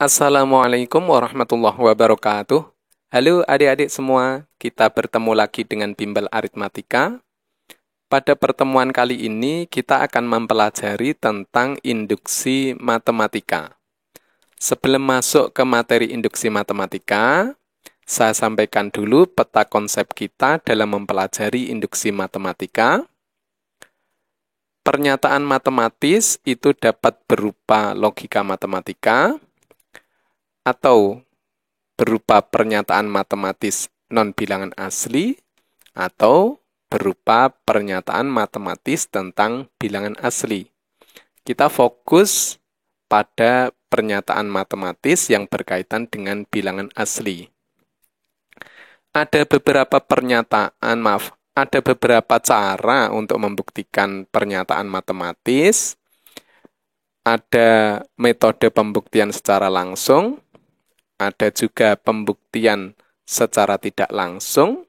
Assalamualaikum warahmatullahi wabarakatuh. Halo adik-adik semua, kita bertemu lagi dengan Bimbel Aritmatika. Pada pertemuan kali ini kita akan mempelajari tentang induksi matematika. Sebelum masuk ke materi induksi matematika, saya sampaikan dulu peta konsep kita dalam mempelajari induksi matematika. Pernyataan matematis itu dapat berupa logika matematika, atau berupa pernyataan matematis non-bilangan asli, atau berupa pernyataan matematis tentang bilangan asli. Kita fokus pada pernyataan matematis yang berkaitan dengan bilangan asli. Ada beberapa cara untuk membuktikan pernyataan matematis. Ada metode pembuktian secara langsung, ada juga pembuktian secara tidak langsung,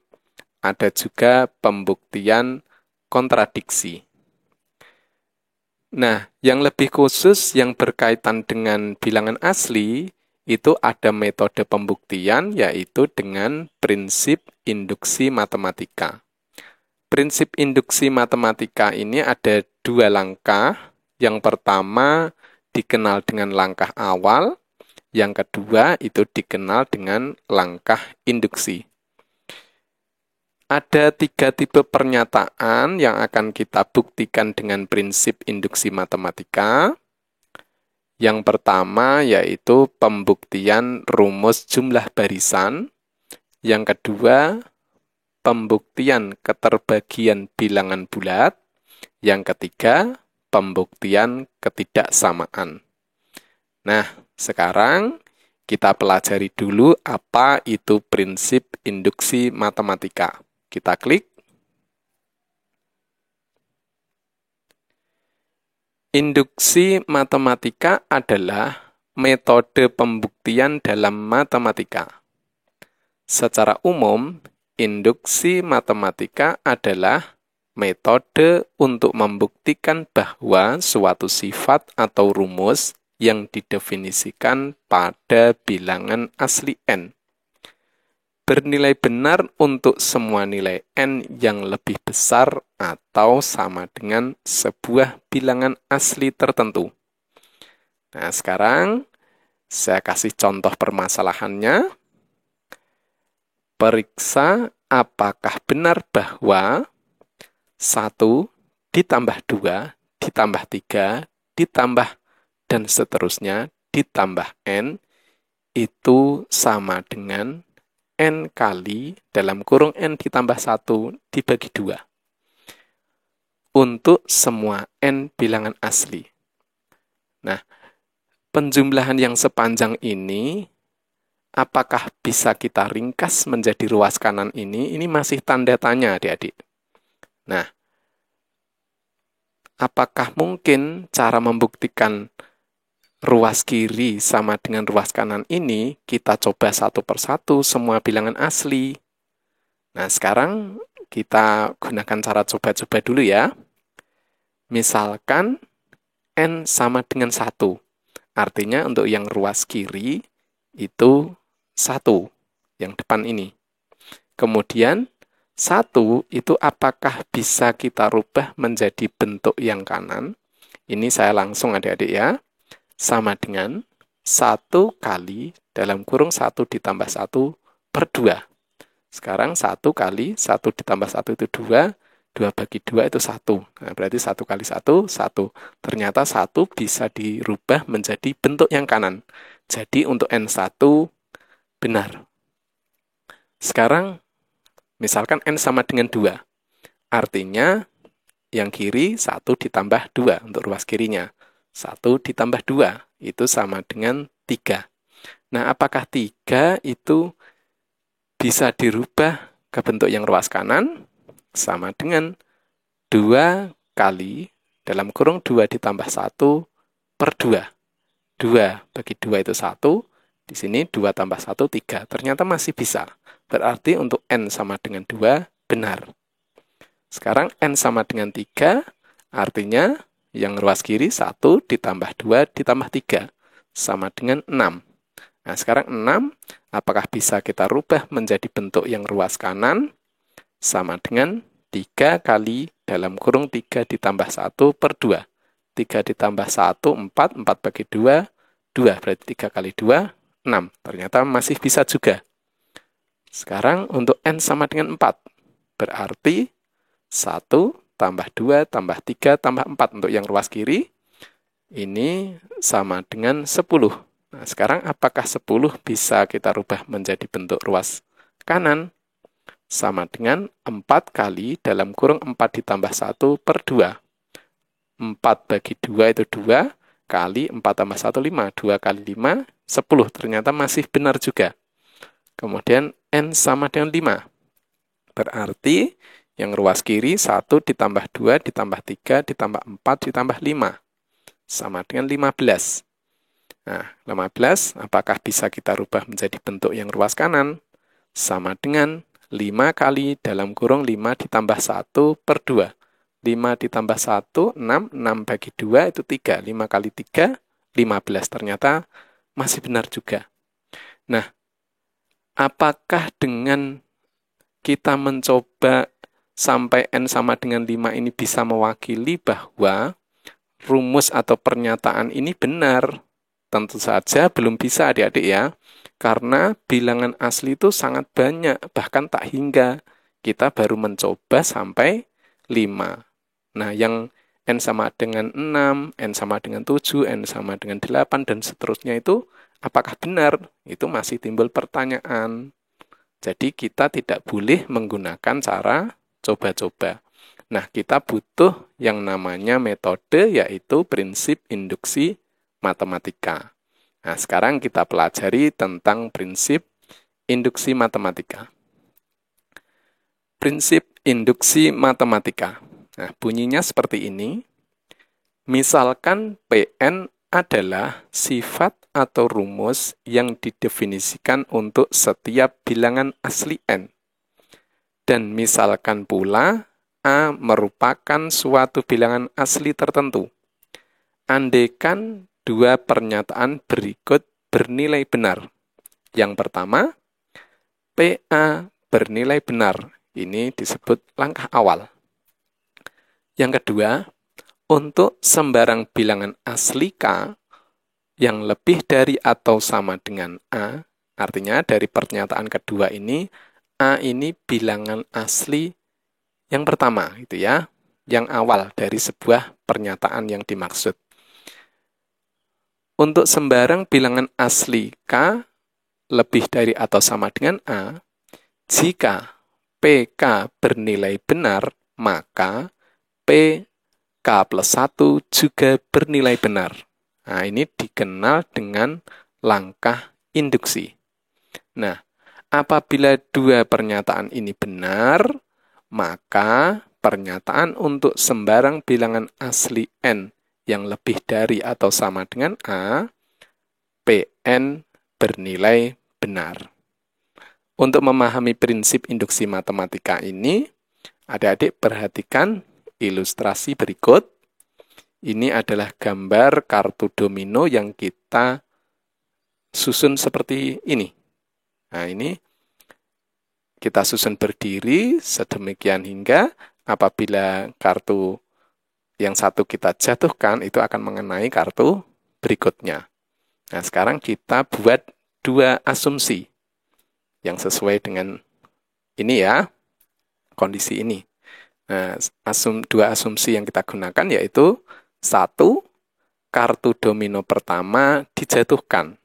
ada juga pembuktian kontradiksi. Nah, yang lebih khusus yang berkaitan dengan bilangan asli, itu ada metode pembuktian, yaitu dengan prinsip induksi matematika. Prinsip induksi matematika ini ada dua langkah. Yang pertama dikenal dengan langkah awal, yang kedua itu dikenal dengan langkah induksi. Ada 3 tipe pernyataan yang akan kita buktikan dengan prinsip induksi matematika. Yang pertama yaitu pembuktian rumus jumlah barisan. Yang kedua, pembuktian keterbagian bilangan bulat. Yang ketiga, pembuktian ketidaksamaan. Nah, sekarang kita pelajari dulu apa itu prinsip induksi matematika. Kita klik. Induksi matematika adalah metode pembuktian dalam matematika. Secara umum, induksi matematika adalah metode untuk membuktikan bahwa suatu sifat atau rumus yang didefinisikan pada bilangan asli n bernilai benar untuk semua nilai n yang lebih besar atau sama dengan sebuah bilangan asli tertentu. Nah, sekarang saya kasih contoh permasalahannya. Periksa apakah benar bahwa 1 ditambah 2 ditambah 3 ditambah dan seterusnya ditambah n itu sama dengan n kali dalam kurung n ditambah 1 dibagi 2 untuk semua n bilangan asli. Nah, penjumlahan yang sepanjang ini apakah bisa kita ringkas menjadi ruas kanan ini? Ini masih tanda tanya, adik-adik. Nah, apakah mungkin cara membuktikan ruas kiri sama dengan ruas kanan ini, kita coba satu persatu semua bilangan asli. Nah, sekarang kita gunakan cara coba-coba dulu ya. Misalkan n sama dengan 1. Artinya untuk yang ruas kiri itu 1, yang depan ini. Kemudian 1 itu apakah bisa kita rubah menjadi bentuk yang kanan? Ini saya langsung adik-adik ya. Sama dengan 1 kali dalam kurung 1 ditambah 1 per 2. Sekarang 1 kali 1 ditambah 1 itu 2, 2 bagi 2 itu 1. Nah, berarti 1 kali 1, 1. Ternyata 1 bisa dirubah menjadi bentuk yang kanan. Jadi untuk N1 benar. Sekarang, misalkan N sama dengan 2. Artinya, yang kiri 1 ditambah 2 untuk ruas kirinya. 1 ditambah 2 itu sama dengan 3. Nah, apakah 3 itu bisa dirubah ke bentuk yang ruas kanan? Sama dengan 2 kali dalam kurung 2 ditambah 1 per 2. 2 bagi 2 itu 1. Di sini 2 tambah 1, 3. Ternyata masih bisa. Berarti untuk N sama dengan 2 benar. Sekarang N sama dengan 3, artinya yang ruas kiri 1 ditambah 2 ditambah 3 sama dengan 6. Nah, sekarang 6, apakah bisa kita rubah menjadi bentuk yang ruas kanan? Sama dengan 3 kali dalam kurung 3 ditambah 1 per 2. 3 ditambah 1, 4, 4 bagi 2, 2. Berarti 3 kali 2, 6. Ternyata masih bisa juga. Sekarang untuk N sama dengan 4. Berarti 1 tambah 2 tambah 3 tambah 4 untuk yang ruas kiri. Ini sama dengan 10. Nah, sekarang apakah 10 bisa kita rubah menjadi bentuk ruas kanan? Sama dengan 4 kali dalam kurung 4 ditambah 1 per 2. 4 bagi 2 itu 2, kali 4 tambah 1, 5. 2 kali 5, 10. Ternyata masih benar juga. Kemudian N sama dengan 5. Berarti yang ruas kiri 1 ditambah 2 ditambah 3 ditambah 4 ditambah 5. Sama dengan 15. Nah, 15 apakah bisa kita rubah menjadi bentuk yang ruas kanan? Sama dengan 5 kali dalam kurung 5 ditambah 1 per 2. 5 ditambah 1, 6. 6 bagi 2 itu 3. 5 kali 3, 15. Ternyata masih benar juga. Nah, apakah dengan kita mencoba sampai N sama dengan 5 ini bisa mewakili bahwa rumus atau pernyataan ini benar? Tentu saja belum bisa adik-adik ya, karena bilangan asli itu sangat banyak, bahkan tak hingga. Kita baru mencoba sampai 5. Nah, yang N sama dengan 6, N sama dengan 7, N sama dengan 8, dan seterusnya itu apakah benar? Itu masih timbul pertanyaan. Jadi kita tidak boleh menggunakan cara coba-coba. Nah, kita butuh yang namanya metode, yaitu prinsip induksi matematika. Nah, sekarang kita pelajari tentang prinsip induksi matematika. Prinsip induksi matematika. Nah, bunyinya seperti ini. Misalkan Pn adalah sifat atau rumus yang didefinisikan untuk setiap bilangan asli N. Dan misalkan pula A merupakan suatu bilangan asli tertentu. Andaikan dua pernyataan berikut bernilai benar. Yang pertama, PA bernilai benar. Ini disebut langkah awal. Yang kedua, untuk sembarang bilangan asli K yang lebih dari atau sama dengan A, artinya dari pernyataan kedua ini, A ini bilangan asli yang pertama, gitu ya, yang awal dari sebuah pernyataan yang dimaksud. Untuk sembarang bilangan asli K lebih dari atau sama dengan A, jika PK bernilai benar, maka PK plus 1 juga bernilai benar. Nah, ini dikenal dengan langkah induksi. Nah, apabila dua pernyataan ini benar, maka pernyataan untuk sembarang bilangan asli N yang lebih dari atau sama dengan A, Pn bernilai benar. Untuk memahami prinsip induksi matematika ini, adik-adik perhatikan ilustrasi berikut. Ini adalah gambar kartu domino yang kita susun seperti ini. Nah, ini kita susun berdiri sedemikian hingga apabila kartu yang satu kita jatuhkan, itu akan mengenai kartu berikutnya. Nah, sekarang kita buat dua asumsi yang sesuai dengan ini ya, kondisi ini. Nah, dua asumsi yang kita gunakan yaitu, satu, kartu domino pertama dijatuhkan.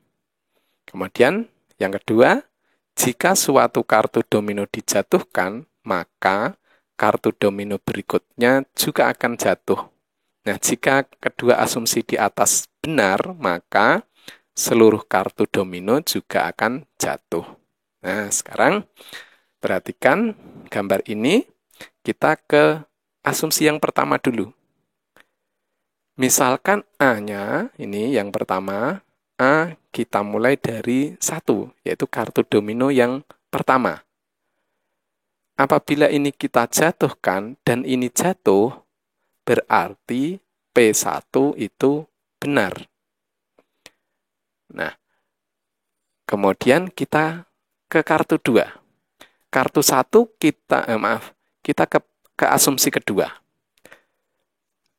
Kemudian yang kedua, jika suatu kartu domino dijatuhkan, maka kartu domino berikutnya juga akan jatuh. Nah, jika kedua asumsi di atas benar, maka seluruh kartu domino juga akan jatuh. Nah, sekarang perhatikan gambar ini, kita ke asumsi yang pertama dulu. Misalkan A-nya, ini yang pertama, A kita mulai dari 1, yaitu kartu domino yang pertama. Apabila ini kita jatuhkan dan ini jatuh, berarti P1 itu benar. Nah, Kemudian kita ke kartu 2. Kartu 1 kita ke asumsi kedua.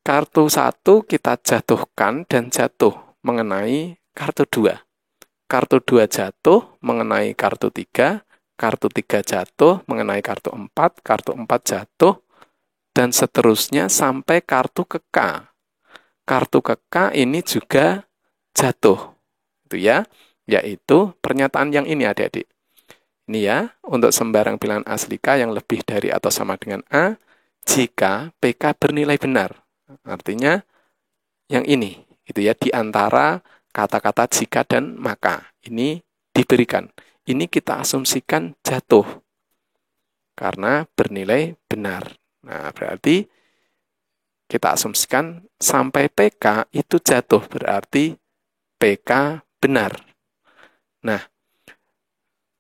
Kartu 1 kita jatuhkan dan jatuh mengenai kartu 2. Kartu 2 jatuh mengenai kartu 3, kartu 3 jatuh mengenai kartu 4, kartu 4 jatuh, dan seterusnya sampai kartu ke K. Kartu ke K ini juga jatuh. Itu ya, yaitu pernyataan yang ini adik-adik. Ini ya, untuk sembarang bilangan asli K yang lebih dari atau sama dengan A, jika PK bernilai benar. Artinya yang ini, itu ya, di antara kata-kata jika dan maka. Ini diberikan. Ini kita asumsikan jatuh karena bernilai benar. Nah, berarti kita asumsikan sampai PK itu jatuh, berarti PK benar. Nah,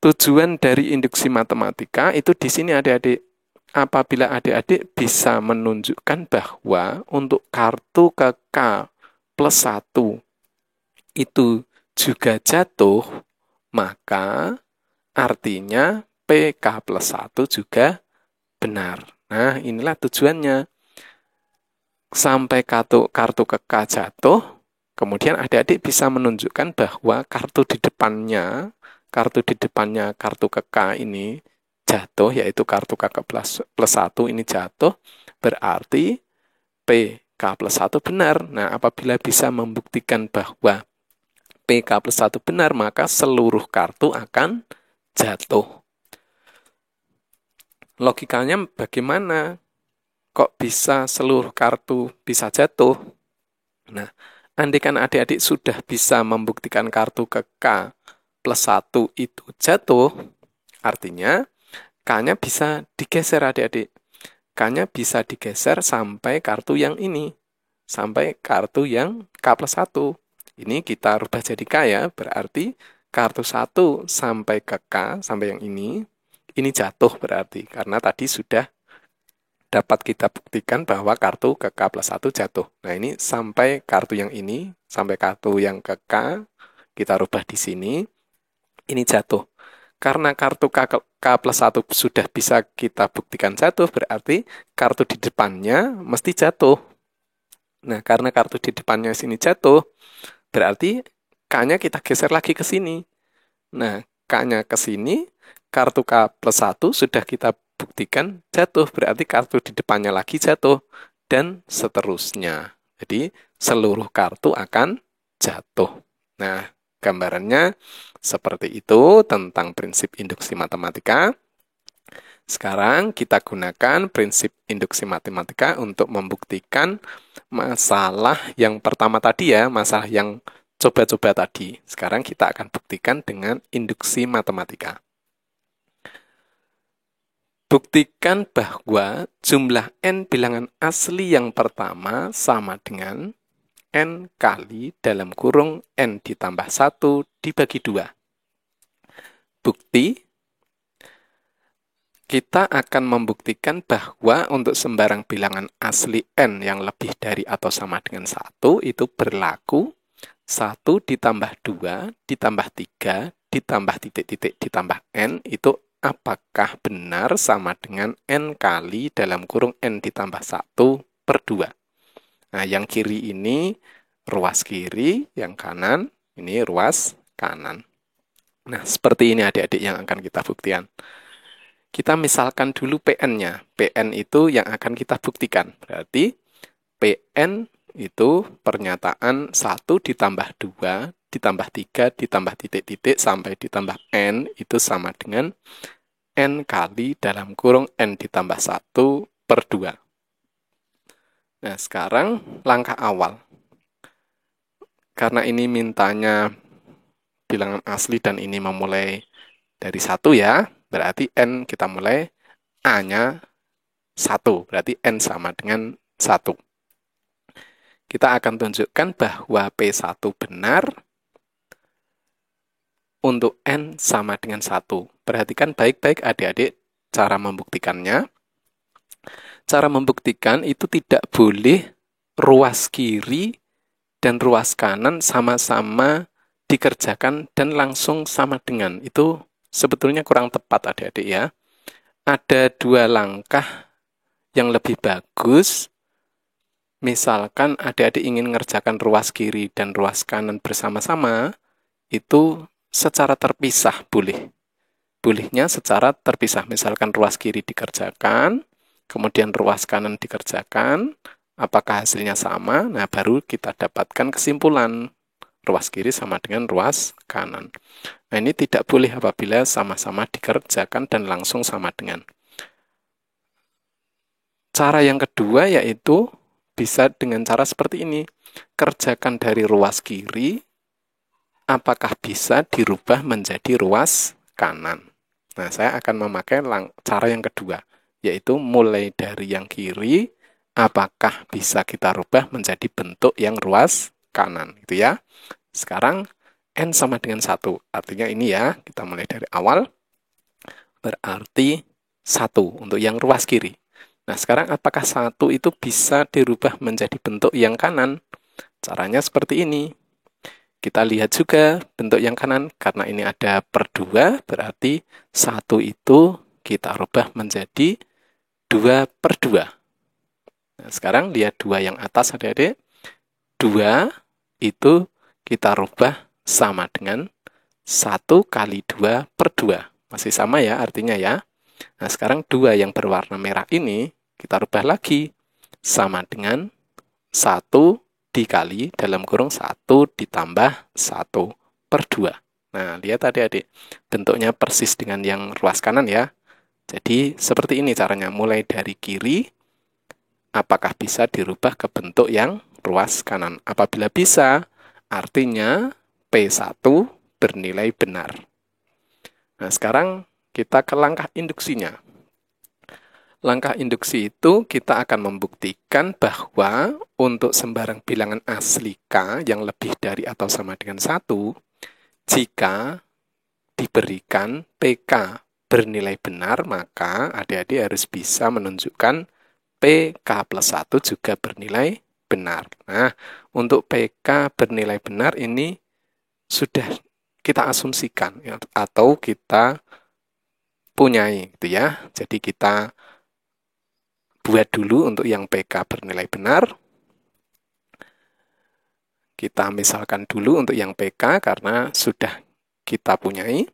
tujuan dari induksi matematika itu di sini adik-adik. Apabila adik-adik bisa menunjukkan bahwa untuk kartu ke K plus 1 itu juga jatuh, maka artinya PK plus 1 juga benar. Nah, inilah tujuannya. Sampai kartu ke K jatuh, kemudian adik-adik bisa menunjukkan bahwa kartu di depannya kartu ke K ini jatuh, yaitu kartu K plus 1 ini jatuh, berarti PK plus 1 benar. Nah, apabila bisa membuktikan bahwa PK plus 1 benar, maka seluruh kartu akan jatuh. Logikanya bagaimana? Kok bisa seluruh kartu bisa jatuh? Nah, andaikan adik-adik sudah bisa membuktikan kartu ke K plus 1 itu jatuh, artinya K-nya bisa digeser adik-adik. K-nya bisa digeser sampai kartu yang ini. Sampai kartu yang K plus 1. Ini kita rubah jadi K ya. Berarti kartu 1 sampai ke K, sampai yang ini jatuh berarti. Karena tadi sudah dapat kita buktikan bahwa kartu ke K plus 1 jatuh. Nah, ini sampai kartu yang ini, sampai kartu yang ke K, kita rubah di sini. Ini jatuh. Karena kartu K plus 1 sudah bisa kita buktikan jatuh, berarti kartu di depannya mesti jatuh. Nah, karena kartu di depannya sini jatuh, berarti K-nya kita geser lagi ke sini. Nah, K-nya ke sini, kartu K plus 1 sudah kita buktikan jatuh, berarti kartu di depannya lagi jatuh, dan seterusnya. Jadi, seluruh kartu akan jatuh. Nah, gambarannya seperti itu tentang prinsip induksi matematika. Sekarang kita gunakan prinsip induksi matematika untuk membuktikan masalah yang pertama tadi ya, masalah yang coba-coba tadi. Sekarang kita akan buktikan dengan induksi matematika. Buktikan bahwa jumlah n bilangan asli yang pertama sama dengan n kali dalam kurung n ditambah 1 dibagi 2. Bukti, kita akan membuktikan bahwa untuk sembarang bilangan asli n yang lebih dari atau sama dengan 1 itu berlaku 1 ditambah 2 ditambah 3 ditambah titik-titik ditambah n itu apakah benar sama dengan n kali dalam kurung n ditambah 1 per 2. Nah, yang kiri ini ruas kiri, yang kanan ini ruas kanan. Nah, seperti ini adik-adik yang akan kita buktikan. Kita misalkan dulu PN-nya. PN itu yang akan kita buktikan. Berarti PN itu pernyataan 1 ditambah 2 ditambah 3 ditambah titik-titik sampai ditambah n itu sama dengan n kali dalam kurung n ditambah 1 per 2. Nah, sekarang langkah awal. Karena ini mintanya bilangan asli dan ini memulai dari 1 ya, berarti n kita mulai A-nya 1, berarti n sama dengan 1. Kita akan tunjukkan bahwa P1 benar untuk n sama dengan 1. Perhatikan baik-baik adik-adik cara membuktikannya. Cara membuktikan itu tidak boleh ruas kiri dan ruas kanan sama-sama dikerjakan dan langsung sama dengan. Itu sebetulnya kurang tepat adik-adik ya. Ada dua langkah yang lebih bagus. Misalkan adik-adik ingin mengerjakan ruas kiri dan ruas kanan bersama-sama, itu secara terpisah boleh. Bolehnya secara terpisah. Misalkan ruas kiri dikerjakan, kemudian ruas kanan dikerjakan, apakah hasilnya sama? Nah, baru kita dapatkan kesimpulan. Ruas kiri sama dengan ruas kanan. Nah, ini tidak boleh apabila sama-sama dikerjakan dan langsung sama dengan. Cara yang kedua yaitu bisa dengan cara seperti ini. Kerjakan dari ruas kiri, apakah bisa dirubah menjadi ruas kanan? Nah, saya akan memakai cara yang kedua, yaitu mulai dari yang kiri, apakah bisa kita rubah menjadi bentuk yang ruas kanan, gitu ya. Sekarang, N sama dengan 1, artinya ini ya, kita mulai dari awal, berarti 1 untuk yang ruas kiri. Nah, sekarang apakah 1 itu bisa dirubah menjadi bentuk yang kanan? Caranya seperti ini. Kita lihat juga bentuk yang kanan, karena ini ada per 2, berarti 1 itu kita rubah menjadi 2 per 2. Nah, sekarang lihat 2 yang atas adik-adik. 2 itu kita rubah sama dengan 1 kali 2 per 2. Masih sama ya artinya ya. Nah, sekarang 2 yang berwarna merah ini kita rubah lagi sama dengan 1 dikali dalam kurung 1 ditambah 1 per 2. Nah, lihat adik-adik, bentuknya persis dengan yang ruas kanan ya. Jadi, seperti ini caranya. Mulai dari kiri, apakah bisa dirubah ke bentuk yang ruas kanan? Apabila bisa, artinya P1 bernilai benar. Nah, sekarang kita ke langkah induksinya. Langkah induksi itu kita akan membuktikan bahwa untuk sembarang bilangan asli K yang lebih dari atau sama dengan 1, jika diberikan PK bernilai benar, maka adik-adik harus bisa menunjukkan PK plus 1 juga bernilai benar. Nah, untuk PK bernilai benar ini sudah kita asumsikan ya, atau kita punyai gitu ya. Jadi kita buat dulu untuk yang PK bernilai benar. Kita misalkan dulu untuk yang PK karena sudah kita punyai.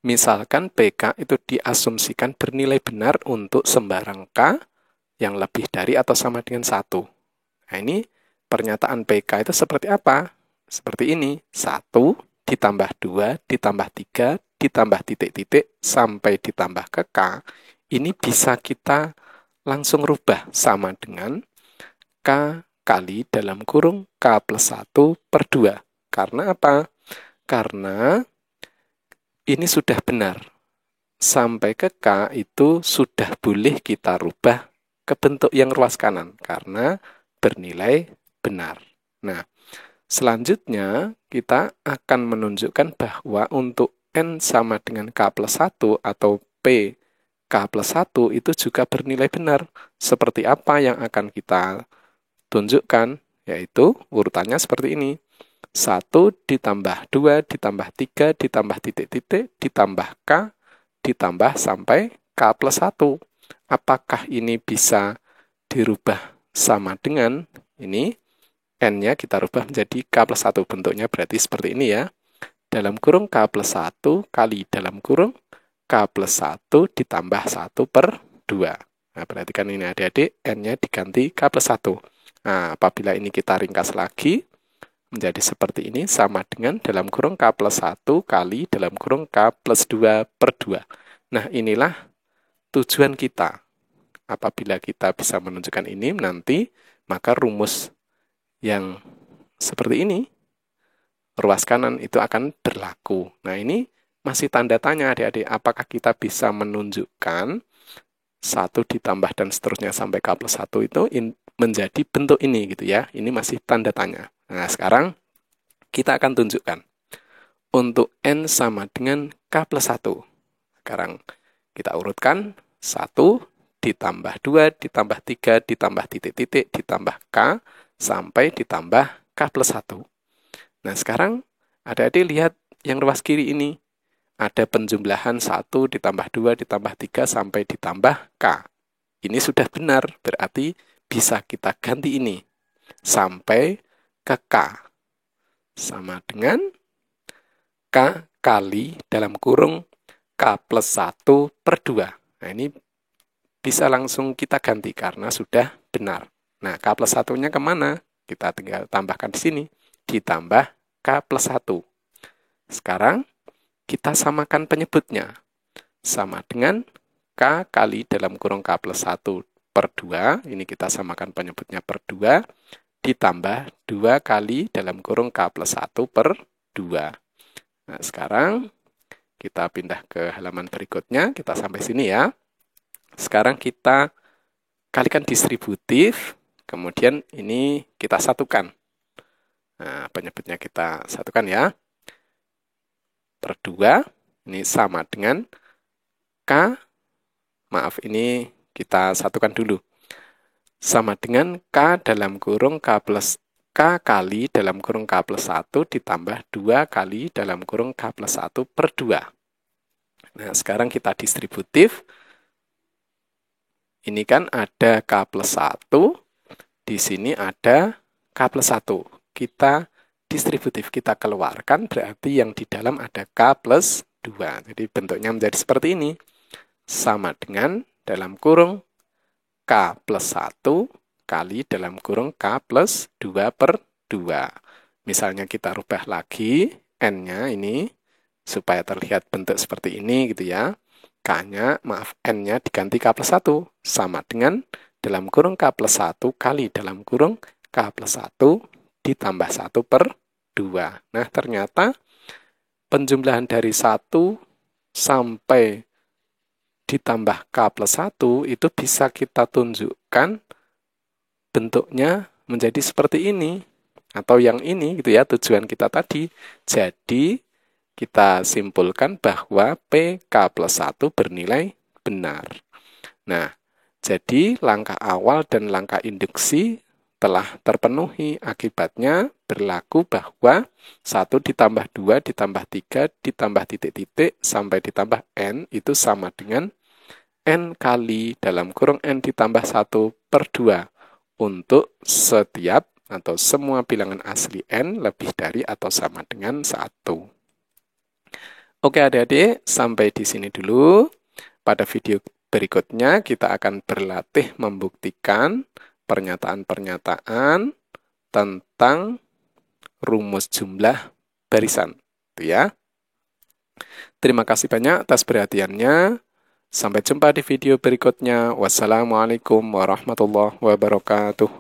Misalkan PK itu diasumsikan bernilai benar untuk sembarang K yang lebih dari atau sama dengan 1. Nah, ini pernyataan PK itu seperti apa? Seperti ini. 1 ditambah 2 ditambah 3 ditambah titik-titik sampai ditambah ke K. Ini bisa kita langsung rubah sama dengan K kali dalam kurung K plus 1 per 2. Karena apa? Karena ini sudah benar. Sampai ke K itu sudah boleh kita rubah ke bentuk yang ruas kanan. Karena bernilai benar. Nah, selanjutnya kita akan menunjukkan bahwa untuk N sama dengan K plus 1 atau P K plus 1 itu juga bernilai benar. Seperti apa yang akan kita tunjukkan? Yaitu urutannya seperti ini. 1 ditambah 2 ditambah 3 ditambah titik-titik ditambah K ditambah sampai K plus 1. Apakah ini bisa dirubah sama dengan ini? N-nya kita rubah menjadi K plus 1. Bentuknya berarti seperti ini ya. Dalam kurung K plus 1 kali dalam kurung K plus 1 ditambah 1 per 2. Nah, perhatikan ini adik-adik, N-nya diganti K plus 1. Nah, apabila ini kita ringkas lagi, menjadi seperti ini, sama dengan dalam kurung K plus 1 kali dalam kurung K plus 2 per 2. Nah, inilah tujuan kita. Apabila kita bisa menunjukkan ini nanti, maka rumus yang seperti ini, ruas kanan itu akan berlaku. Nah, ini masih tanda tanya adik-adik, apakah kita bisa menunjukkan 1 ditambah dan seterusnya sampai K plus 1 itu menjadi bentuk ini gitu ya. Ini masih tanda tanya. Nah, sekarang kita akan tunjukkan. Untuk N sama dengan K plus 1. Sekarang kita urutkan 1 ditambah 2 ditambah 3 ditambah titik-titik ditambah K sampai ditambah K plus 1. Nah, sekarang Adik-adik lihat yang ruas kiri ini. Ada penjumlahan 1 ditambah 2 ditambah 3 sampai ditambah K. Ini sudah benar, berarti bisa kita ganti ini. Sampai ke K. Sama dengan K kali dalam kurung K plus 1 per 2. Nah, ini bisa langsung kita ganti karena sudah benar. Nah, K plus 1-nya kemana? Kita tinggal tambahkan di sini. Ditambah K plus 1. Sekarang, kita samakan penyebutnya. Sama dengan K kali dalam kurung K plus 1 per 2. Ini kita samakan penyebutnya per 2. Ditambah 2 kali dalam kurung K plus 1 per 2. Nah, sekarang kita pindah ke halaman berikutnya. Kita sampai sini ya. Sekarang kita kalikan distributif. Kemudian ini kita satukan. Nah, penyebutnya kita satukan ya. Per 2, ini sama dengan K, maaf ini kita satukan dulu. Sama dengan K dalam kurung K plus K kali dalam kurung K plus 1 ditambah 2 kali dalam kurung K plus 1 per 2. Nah, sekarang kita distributif. Ini kan ada K plus 1, di sini ada K plus 1. Kita distributif, kita keluarkan, berarti yang di dalam ada K plus 2. Jadi bentuknya menjadi seperti ini. Sama dengan dalam kurung K plus 1 kali dalam kurung K plus 2 per 2. Misalnya kita rubah lagi N-nya ini, supaya terlihat bentuk seperti ini gitu ya. K-nya, maaf, N-nya diganti K plus 1. Sama dengan dalam kurung K plus 1 kali dalam kurung K plus 1 ditambah 1 per 2. Nah, ternyata penjumlahan dari 1 sampai ditambah K plus 1 itu bisa kita tunjukkan bentuknya menjadi seperti ini. Atau yang ini gitu ya, tujuan kita tadi. Jadi, kita simpulkan bahwa PK plus 1 bernilai benar. Nah, jadi langkah awal dan langkah induksi telah terpenuhi. Akibatnya berlaku bahwa 1 ditambah 2 ditambah 3 ditambah titik-titik sampai ditambah N itu sama dengan N kali dalam kurung N ditambah 1 per 2 untuk setiap atau semua bilangan asli N lebih dari atau sama dengan 1. Oke adik-adik, sampai di sini dulu. Pada video berikutnya kita akan berlatih membuktikan pernyataan-pernyataan tentang rumus jumlah barisan. Itu ya. Terima kasih banyak atas perhatiannya. Sampai jumpa di video berikutnya. Wassalamualaikum warahmatullahi wabarakatuh.